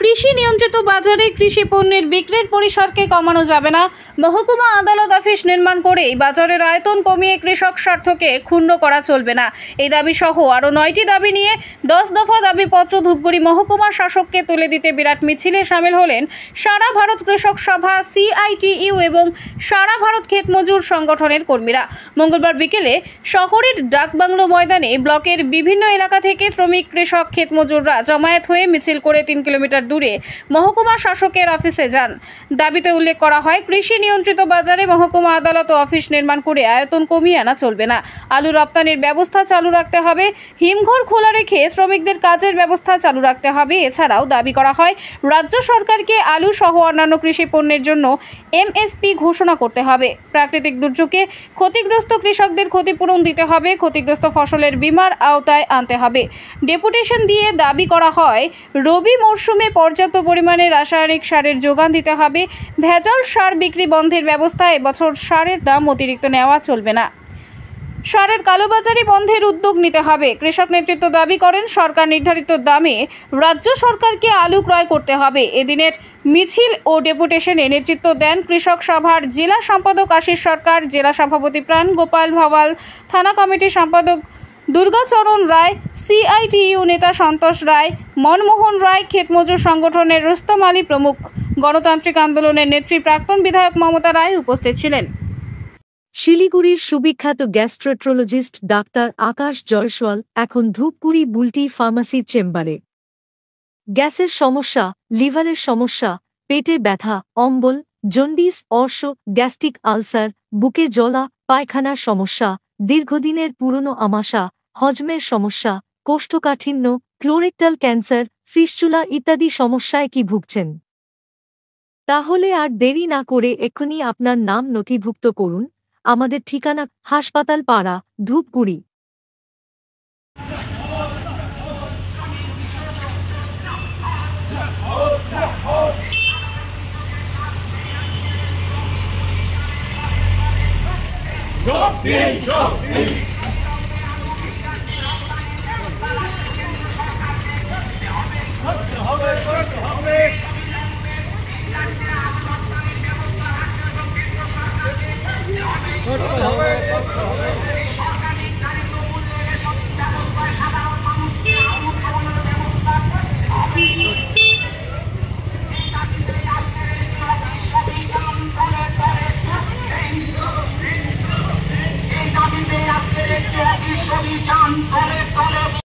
কৃষি নিয়ন্ত্রিত বাজারে কৃষি পণ্যের বিক্রির পরিসরকে কমানো যাবে না। মহকুমা আদালত অফিস নির্মাণ করে বাজারের আয়তন কমিয়ে কৃষক স্বার্থকে ক্ষুণ্ণ করা চলবে না। এই দাবি সহ আরও 9টি দাবি নিয়ে 10 দফা দাবিপত্র ধূপগুড়ি মহকুমা শাসককে তুলে দিতে বিরাট মিছিলে সামিল হলেন সারা ভারত কৃষক সভা CITU এবং সারা ভারত ক্ষেত মজুর সংগঠনের কর্মীরা। মঙ্গলবার বিকেলে শহরের ডাকবাংলো ময়দানে ব্লকের বিভিন্ন এলাকা থেকে শ্রমিক, কৃষক, ক্ষেত মজুররা জমায়েত হয়ে মিছিল করে 3 কিলোমিটার দূরে মহকুমা শাসকের অফিসে যান। দাবিতে উল্লেখ করা হয়, কৃষি নিয়ন্ত্রিত বাজারে মহকুমা আদালত ও অফিস নির্মাণ করে আয়তন কমিয়ে আনা চলবে না। আলু রপ্তানির ব্যবস্থা চালু রাখতে হবে। হিমঘর খোলা রেখে শ্রমিকদের কাজের ব্যবস্থা চালু রাখতে হবে। এছাড়াও দাবি করা হয়, রাজ্য সরকারকে আলু সহ অন্যান্য কৃষি পণ্যের জন্য MSP ঘোষণা করতে হবে। প্রাকৃতিক দুর্যোগে ক্ষতিগ্রস্ত কৃষকদের ক্ষতিপূরণ দিতে হবে। ক্ষতিগ্রস্ত ফসলের বীমার আওতায় আনতে হবে। ডেপুটেশন দিয়ে দাবি করা হয়, রবি মরশুমে পর্যাপ্ত পরিমাণে রাসায়নিক সারের যোগান দিতে হবে। ভেজাল সার বিক্রি বন্ধের ব্যবস্থা। এবছর সারের দাম অতিরিক্ত নেওয়া চলবে না। সারের কালোবাজারি বন্ধের উদ্যোগ নিতে হবে। কৃষক নেতৃত্ব দাবি করেন, সরকার নির্ধারিত দামে রাজ্য সরকারকে আলু ক্রয় করতে হবে। এদিনের মিছিল ও ডেপুটেশনে নেতৃত্ব দেন কৃষক সভার জেলা সম্পাদক আশিস সরকার, জেলা সভাপতি প্রাণ গোপাল ভাওয়াল, থানা কমিটির সম্পাদক দুর্গাচরণ রায়, CITU নেতা সন্তোষ রায়, মনমোহন রায়, ক্ষেত মজুর সংগঠনের রুস্তম আলী প্রমুখ। গণতান্ত্রিক আন্দোলনের নেত্রী প্রাক্তন বিধায়ক মমতা রায় উপস্থিত ছিলেন। শিলিগুড়ির সুবিখ্যাত গ্যাস্ট্রোন্ট্রোলজিস্ট ডাক্তার আকাশ জয়সওয়াল এখন ধূপগুড়ি বুলটি ফার্মাসির চেম্বারে। গ্যাসের সমস্যা, লিভারের সমস্যা, পেটে ব্যথা, অম্বল, জন্ডিস, অর্শ, গ্যাস্ট্রিক আলসার, বুকে জ্বলা, পায়খানার সমস্যা, দীর্ঘদিনের পুরনো আমাশা, হজমের সমস্যা, কোষ্ঠকাঠিন্য, ক্লোরেক্টাল ক্যান্সার, ফিস্চুলা ইত্যাদি সমস্যায় কি ভুগছেন? তাহলে আর দেরি না করে এক্ষুনি আপনার নাম নথিভুক্ত করুন। আমাদের ঠিকানা হাসপাতাল পাড়া, ধূপগুড়ি। Job,